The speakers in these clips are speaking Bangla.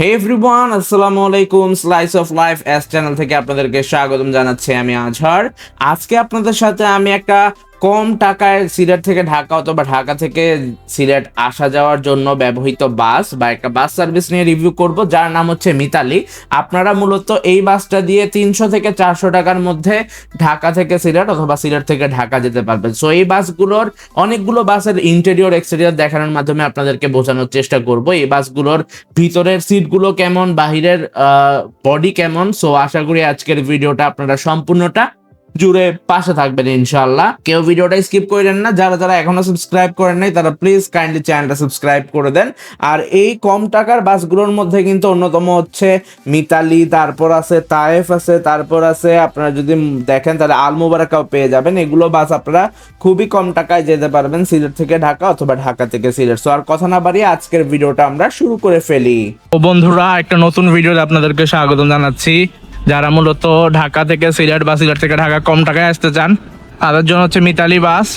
হে এভরিওয়ান, আসসালামু আলাইকুম। Slice of life S channel থেকে আপনাদেরকে স্বাগতম জানাচ্ছি। আমি আজহার। আজকে আপনাদের সাথে আমি একটা কম টাকায় সিলেট থেকে ঢাকা অথবা ঢাকা থেকে সিলেট আসা যাওয়ার জন্য ব্যবহৃত বাস বা একটা বাস সার্ভিস নিয়ে রিভিউ করব, যার নাম হচ্ছে মিতালি। আপনারা মূলত এই বাসটা দিয়ে 300 থেকে 400 টাকার মধ্যে ঢাকা থেকে সিলেট অথবা সিলেট থেকে ঢাকা যেতে পারবেন। সো এই বাসগুলোর অনেকগুলো বাসের ইন্টেরিয়র এক্সটেরিয়র দেখানোর মাধ্যমে আপনাদেরকে বোঝানোর চেষ্টা করব এই বাসগুলোর ভিতরের সিটগুলো কেমন, বাহিরের বডি কেমন। সো আশা করি আজকের ভিডিওটা আপনারা সম্পূর্ণটা জুড়ে পাশে থাকবেন ইনশাআল্লাহ। কেউ ভিডিওটা স্কিপ করেন না। যারা যারা এখনো সাবস্ক্রাইব করেন নাই তারা প্লিজ কাইন্ডলি চ্যানেলটা সাবস্ক্রাইব করে দেন। আর এই কম টাকার বাসগুলোর মধ্যে কিন্তু অন্যতম হচ্ছে মিতালি, তারপর আছে তায়েফ আছে, তারপর আছে আপনারা যদি দেখেন তাহলে আল মুবারাকাও পেয়ে যাবেন। এগুলো বাস আপনারা খুবই কম টাকায় যেতে পারবেন সিলেট থেকে ঢাকা অথবা ঢাকা থেকে সিলেট। সো আর কথা না বাড়িয়ে আজকের ভিডিওটা আমরা শুরু করে ফেলি। ও বন্ধুরা, একটা নতুন ভিডিওতে আপনাদেরকে স্বাগতম জানাচ্ছি। যারা মূলত ঢাকা থেকে সিলেট বা সিলেট থেকে ঢাকা কম টাকায় আসতে চান তাদের জন্য হচ্ছে মিতালি বাস।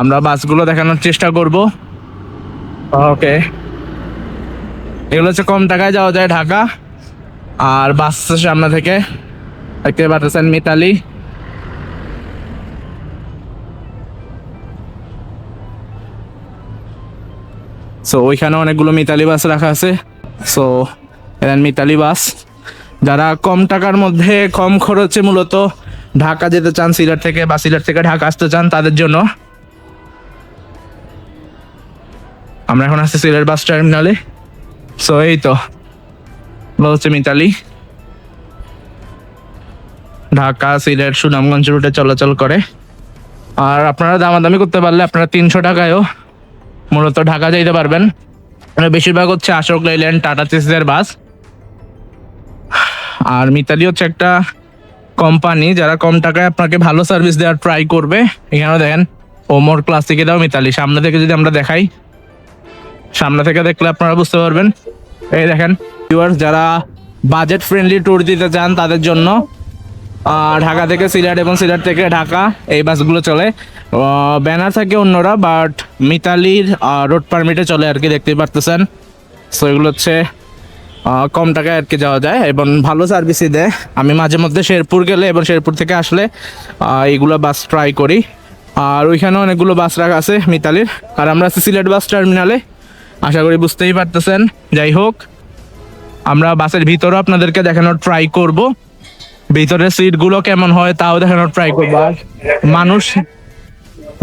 আমরা বাসগুলো দেখানোর চেষ্টা করব। ওকে, এগুলো হচ্ছে কম টাকায় যাওয়া যায় ঢাকা। আর বাস সামনে থেকে দেখতে পাচ্ছেন মিতালি। সো ওইখানে অনেকগুলো মিতালি বাস রাখা আছে। সো মিতালি বাস যারা কম টাকার মধ্যে কম খরচে মূলত ঢাকা যেতে চান সিলেট থেকে বা সিলেট থেকে ঢাকা আসতে চান তাদের জন্য। আমরা এখন আসছি সিলেট বাস টার্মিনালে। সো এই তো হচ্ছে মিতালি, ঢাকা সিলেট সুনামগঞ্জ রুটে চলাচল করে। আর আপনারা দামাদামি করতে পারলে আপনারা 300 টাকায়ও মূলত ঢাকা যাইতে পারবেন। বেশিরভাগ হচ্ছে আশোক লেল্যান্ড, টাটা চেসিসের বাস। আর মিতালি হচ্ছে একটা কোম্পানি যারা কম টাকায় আপনাকে ভালো সার্ভিস দেওয়ার ট্রাই করবে। এখানে দেখেন ওমর ক্লাসিকে দাও মিতালি। সামনে থেকে যদি আমরা দেখাই, সামনে থেকে দেখলে আপনারা বুঝতে পারবেন। এই দেখেন ভিউয়ার্স, যারা বাজেট ফ্রেন্ডলি ট্যুর দিতে চান তাদের জন্য ঢাকা থেকে সিলেট এবং সিলেট থেকে ঢাকা এই বাসগুলো চলে। ব্যানার থাকে অন্যরা, বাট মিতালির রোড পারমিটে চলে আর কি, দেখতেই পারতেছেন। সো এগুলো হচ্ছে কম টাকায় আর কি যাওয়া যায় এবং ভালো সার্ভিসই দেয়। আমি মাঝে মধ্যে শেরপুর গেলে এবং শেরপুর থেকে আসলে এইগুলো বাস ট্রাই করি। আর ওইখানে অনেকগুলো বাস রাখা আছে মিতালির। আর আমরা আছি সিলেট বাস টার্মিনালে, আশা করি বুঝতেই পারতেছেন। যাই হোক, আমরা বাসের ভিতরেও আপনাদেরকে দেখানোর ট্রাই করব, ভিতরের সিটগুলো কেমন হয় তাও দেখানোর ট্রাই করবো। আর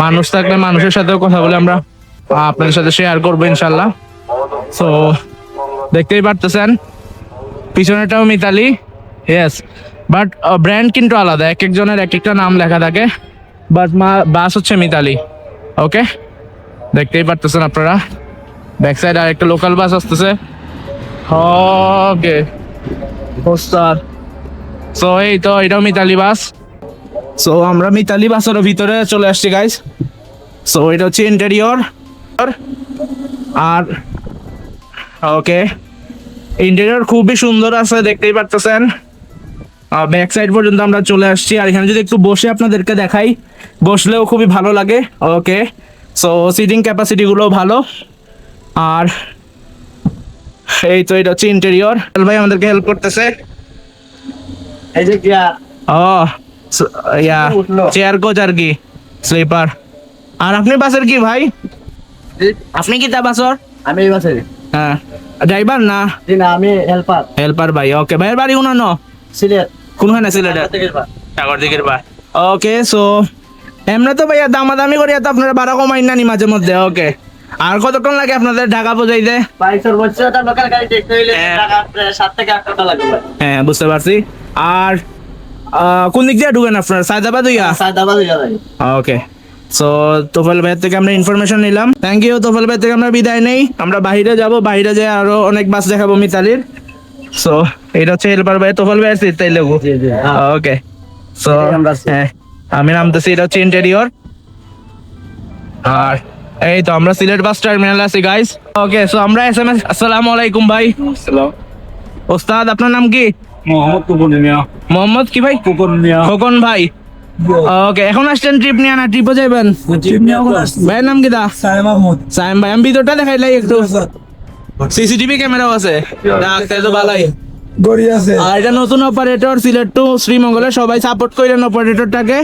মানুষ থাকলে মানুষের সাথেও কথা বলে আমরা আপনাদের সাথে শেয়ার করবো ইনশাল্লাহ। সো দেখতেই পারতেছেন পিছনেটাও মিতালি, ইয়েস, বাট ব্র্যান্ড কিন্তু আলাদা, এক একজনের এক একটা নাম লেখা থাকে, বাট বাস হচ্ছে মিতালি। ওকে, দেখতেই পারতেছেন আপনারা। ব্যাক সাইড আর একটা লোকাল বাস আসতেছে। ওকে পোস্টার। সো এই তো এটাও মিতালি বাস। সো আমরা মিতালি বাসের ভিতরে চলে আসছি গাইস। সো এটা হচ্ছে ইন্টেরিয়র। আর ওকে, ইন্টেরিয়র খুবই সুন্দর আছে, দেখতেই পারতেছেন। ব্যাক সাইড পর্যন্ত আমরা চলে আসছি। আর এখানে যদি একটু বসে আপনাদেরকে দেখাই, বসলেও খুবই ভালো লাগে। ওকে, সো সিটিং ক্যাপাসিটিগুলো ভালো। আর এই তো এটা হচ্ছে ইন্টেরিয়র। ভাই আমাদেরকে হেল্প করতেছে। এই যে চেয়ার কোচ আর কি, স্লিপার। আর আপনি বাসের কি ভাই? আপনি কি তা বাসর? আমি এই বাসে। হ্যাঁ, ড্রাইভার না? জি না, আমি হেল্পার। হেল্পার ভাই। ওকে, ভাইয়ের বাড়ি কোন সিলেট। কোনখানে সিলেটের? সাগর দিকের ভাই। ওকে, সো এমনি তো ভাইয়া দামাদামি করি তো আপনারা 12 কমাই না নি মাঝে মধ্যে। ওকে, আর কতক্ষণ লাগে আপনাদের ঢাকা পৌঁছাইতে? বাইশের বছর লোকাল গাড়ি দেখতে হইলে টাকা 7 থেকে 8 টাকা লাগবে। হ্যাঁ, বুঝতে পারছি। আর কোন দিক দিয়ে ঢুকেন আপনার? সায়দাবাদ হইয়া? সায়দাবাদ হইয়া যায়। ওকে, সো তোফাল ভাইয়ের থেকে আমরা ইনফরমেশন নিলাম। Thank you. তোফাল ভাই থেকে আমরা বিদায় নেই। আমরা বাইরে যাব, বাইরে যেয়ে আরো অনেক বাস দেখাবো মিতালির। সো এটা হচ্ছে হেল্পার ভাই, তোফাল ভাইয়ের সিট তাই লেগো। জি জি। ওকে, সো হ্যাঁ আমি নামতেছি। এটা হচ্ছে ইন্টেরিয়র। আর এই তো আমরা সিলেট বাস টার্মিনালে আছি গাইস। ওকে, সো আমরা এসএমএস। আসসালামু আলাইকুম ভাই। আসসালাম। ওস্তাদ আপনার নাম কি? মোহাম্মদ কুপন মিয়া। মোহাম্মদ কি ভাই? কুপন মিয়া। খোকন ভাই। ওকে, এখন আসছেন ট্রিপ নিয়ে না ট্রিপও যাবেন? ট্রিপ নিয়ে ভাইয়ের নাম কি দা? সাইম মাহমুদ। সাইম ভাই, আমি ভিতরটা দেখাইলাই একটু। সিসিটিভি ক্যামেরাও আছে, ডাক্তার তো ভালোই। গড়ি আছে আর এটা নতুন অপারেটর সিলেট টু শ্রীমঙ্গলে, সবাই সাপোর্ট করেন অপারেটরটাকে,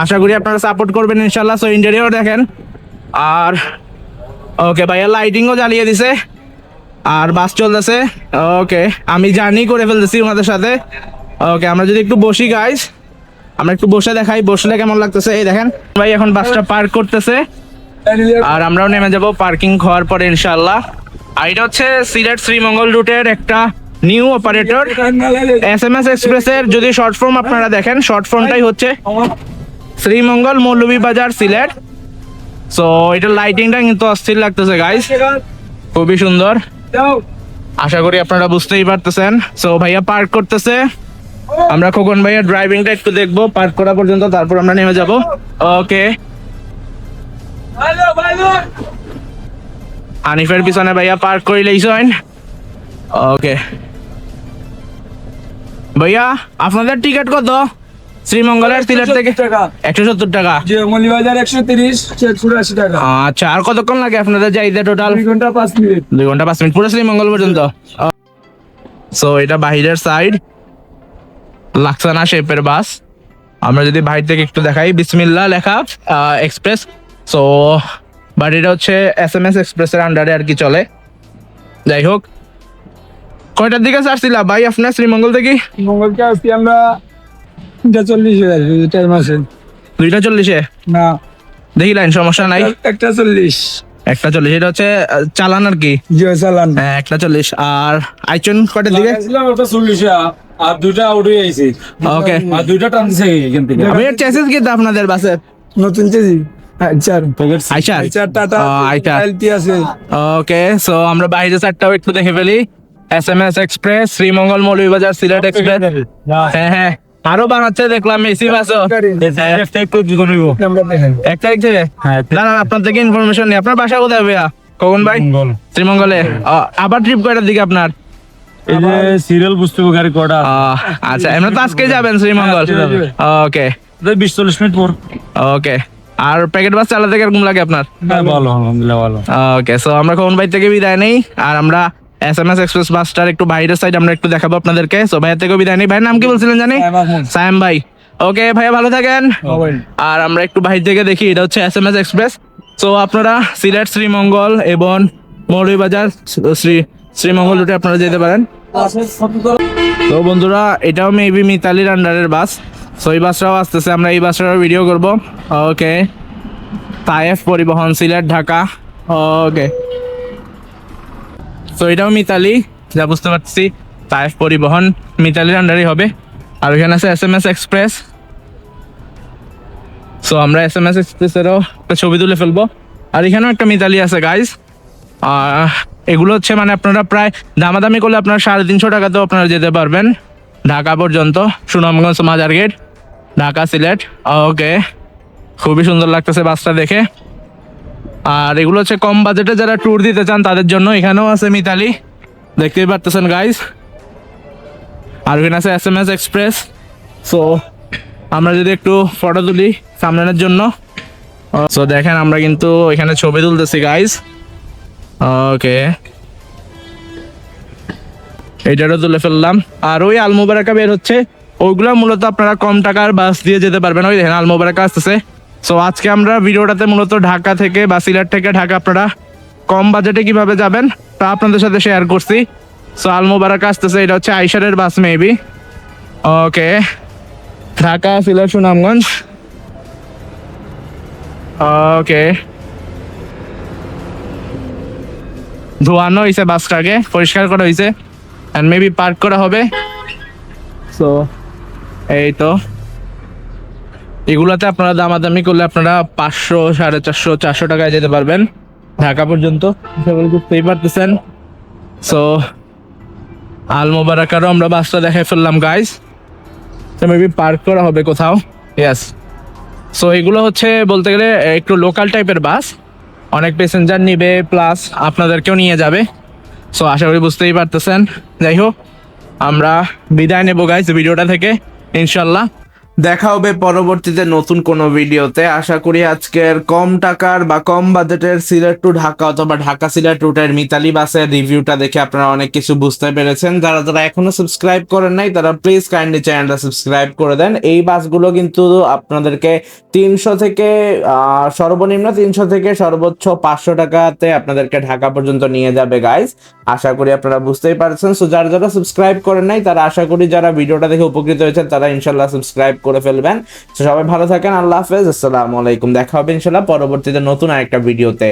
আশা করি আপনারা সাপোর্ট করবেন ইনশাল্লাহ। সো ইন্টেরিয়র দেখেন, আর ওকে ভাইয়া লাইটিংও জ্বালিয়ে দিছে, আর বাস চলতেছে। ওকে, আমি জার্নি করে ফেলতেছি ওনাদের সাথে। ওকে, আমরা যদি একটু বসি গাইস, আমরা একটু বসে দেখাই, বসলে কেমন লাগতেছে। এই দেখেন ভাই এখন বাসটা পার্ক করতেছে, আর আমরাও নেমে যাব পার্কিং হওয়ার পরে ইনশাল্লাহ। আর এটা হচ্ছে সিলেট শ্রীমঙ্গল রুটের একটা নিউ অপারেটর SMS এক্সপ্রেসের। যদি শর্ট ফর্ম আপনারা দেখেন, শর্ট ফর্মটাই হচ্ছে শ্রীমঙ্গল মৌলভীবাজার সিলেট। সো এটার লাইটিংটা কিন্তু অস্থির লাগতেছে গাইস, খুবই সুন্দর, আশা করি আপনারা বুঝতেই পারতেছেন। সো ভাইয়া পার্ক করতেছে, আমরা খোকন ভাইয়া ড্রাইভিংটা একটু দেখবো পার্ক করা পর্যন্ত, তারপর আমরা নেমে যাব। ওকে, হানিফের পিছনে ভাইয়া পার্ক করে লইছেন। ওকে ভাইয়া, আপনাদের টিকিট কত শ্রীমঙ্গলের সিলেট থেকে? 170 টাকা। মৌলভীবাজার 130, শেরপুর 80 টাকা। আচ্ছা, আর কতক্ষণ লাগে আপনাদের যাইতে টোটাল? 2 ঘন্টা 5 মিনিট। 2 ঘন্টা 5 মিনিট পুরো শ্রীমঙ্গল পর্যন্ত। সো এটা বাহিরের সাইড, লাক্সানা শেপের বাস। আমরা যদি বাহির থেকে একটু দেখাই, বিসমিল্লাহ লেখা এক্সপ্রেস। সো বাট এটা হচ্ছে SMS এক্সপ্রেসের আন্ডারে আর কি চলে। যাই হোক, কয়টার দিকে ছাড়ছিলাম ভাই আপনার শ্রীমঙ্গল থেকে? মঙ্গলকে আসছি আমরা 2:40 টাইম আছে 2:40 না, দেখিলেন, সমস্যা নাই। 1:40 1:40 এটা হচ্ছে চালান আর কি। জিও চালান। হ্যাঁ 1:40। আর আইচন কয়টার দিকে? ওটা 40 আর দুইটা উঠে আইছি। ওকে, আর দুইটা টানছে এখান থেকে। আমি চেসিস কি আপনাদের বাসে? নতুন চেজি চার আইচার চার টাটা আইচার। এলটি আছে। ওকে, সো আমরা বাইরে চারটাও একটু দেখে ফেলি। SMS express Sreemangal Moulvibazar Sylhet express. হ্যাঁ হ্যাঁ, আরো বানাচ্ছে দেখলাম এসি বাসও। আমরা দেখেন 1 তারিখ থেকে? না না, আপনার থেকে ইনফরমেশন নেই। আপনার বাসা কোথায় ভাইয়া? কখন ভাই? শ্রীমঙ্গলে। আবার ট্রিপ কয়টার দিকে আপনার? এই যে সিরিয়াল বুঝতে হবে গাড়ি কটা। আচ্ছা, এমনি তো আজকে যাবেন শ্রীমঙ্গল? ওকে 20-40 মিনিট পর। ওকে, আর প্যাকেট বাস চালাতে কিরকম লাগে আপনার? ভালো, আলহামদুলিল্লাহ ভালো। ওকে, সো আমরা কখন ভাই থেকে বিদায় নেই, আর আমরা SMS এক্সপ্রেস বাসটার একটু বাইরের সাইড আমরা একটু দেখাবো আপনাদেরকে। সো ভাইয়া থেকে বিদায় নেই। ভাইয়ের নাম কি বলছিলেন জানি? সায়েম ভাই। ওকে ভাইয়া, ভালো থাকেন। আর আমরা একটু বাইরে থেকে দেখি, এটা হচ্ছে SMS এক্সপ্রেস। সো আপনারা সিলেট শ্রীমঙ্গল এবং মৌলভীবাজার শ্রীমঙ্গল রুটে আপনারা যেতে পারেন। তো বন্ধুরা, এটাও মেবি মিতালির আন্ডারের বাস। সো এই বাসটাও আসতেছে, আমরা এই বাসটারও ভিডিও করব। ওকে, তায়েফ পরিবহন সিলেট ঢাকা। ওকে, তো এটাও মিতালি, যা বুঝতে পারছি তায়েফ পরিবহন মিতালির আন্ডারই হবে। আর ওইখানে আছে SMS এক্সপ্রেস। সো আমরা SMS এক্সপ্রেসেরও একটা ছবি তুলে ফেলবো। আর এখানেও একটা মিতালি আছে গাইজ। এগুলো হচ্ছে মানে আপনারা প্রায় দামাদামি করলে আপনারা 350 টাকাতেও আপনারা যেতে পারবেন ঢাকা পর্যন্ত, সুনামগঞ্জ মাজার গেট, ঢাকা সিলেট। ওকে, খুবই সুন্দর লাগতেছে বাসটা দেখে। আর এগুলো হচ্ছে কম বাজেটে যারা ট্যুর দিতে চান তাদের জন্য। এখানেও আছে মিতালি, দেখতেই পারতেছেন গাইজ। আর ওখানে আছে SMS এক্সপ্রেস। সো আমরা যদি একটু ফটো তুলি সামনের জন্য। সো দেখেন, আমরা কিন্তু এখানে ছবি তুলতেছি গাইজ। ওকে, এইটারও তুলে ফেললাম। আর ওই আলমোবারাকা বের হচ্ছে, ওইগুলো মূলত আপনারা কম টাকার বাস দিয়ে যেতে পারবেন। ওই দেখেন আলমোবারাকা আসতেছে। সো আজকে আমরা ভিডিওটাতে মূলত ঢাকা থেকে বা সিলেট থেকে ঢাকা আপনারা কম বাজেটে কিভাবে যাবেন তা আপনাদের সাথে শেয়ার করছি। সো আলমোবারাকা আসতেছে, এটা হচ্ছে আইসারের বাস মেবি। ওকে, ঢাকা সিলেট সুনামগঞ্জ। ওকে, ধোয়ানো হয়েছে বাসটাকে, পরিষ্কার করা হয়েছে, এন্ড মেবি পার্ক করা হবে। সো এই তো, এগুলাতে আপনারা দামাদামি করলে আপনারা 500, 450, 400 টাকায় যেতে পারবেন ঢাকা পর্যন্ত, সেগুলো বুঝতেই পারতেছেন। সো আলমোবারাকারও আমরা বাসটা দেখে ফেললাম গাইজ। মেবি পার্ক করা হবে কোথাও। ইয়েস, সো এগুলো হচ্ছে বলতে গেলে একটু লোকাল টাইপের বাস, অনেক প্যাসেঞ্জার নিবে প্লাস আপনাদেরকেও নিয়ে যাবে। সো আশা করি বুঝতেই পারতেছেন। যাই হোক, আমরা বিদায় নেবো গাইজ ভিডিওটা থেকে ইনশাল্লাহ। দেখা হবে পরবর্তীতে নতুন কোনো ভিডিওতে। আশা করি আজকের কম টাকার বা কম বাজেটের সিলেট টু ঢাকা অথবা ঢাকা সিলেট রুটের মিতালি বাসের রিভিউটা দেখে আপনারা অনেক কিছু বুঝতে পেরেছেন। যারা যারা এখনো সাবস্ক্রাইব করেন নাই তারা প্লিজ কাইন্ডলি চ্যানেলটা সাবস্ক্রাইব করে দেন। এই বাসগুলো কিন্তু আপনাদেরকে 300 থেকে সর্বনিম্ন 300 থেকে সর্বোচ্চ 500 টাকাতে আপনাদেরকে ঢাকা পর্যন্ত নিয়ে যাবে গাইস। আশা করি আপনারা বুঝতেই পারছেন। সো যারা যারা সাবস্ক্রাইব করেন নাই তারা আশা করি যারা ভিডিওটা দেখে উপকৃত হয়েছেন তারা ইনশাল্লাহ সাবস্ক্রাইব করে ফেলবেন। তো সবাই ভালো থাকেন, আল্লাহ হাফেজ, আসসালামু আলাইকুম। দেখা হবে ইনশাল্লাহ পরবর্তীতে নতুন আরেকটা ভিডিওতে।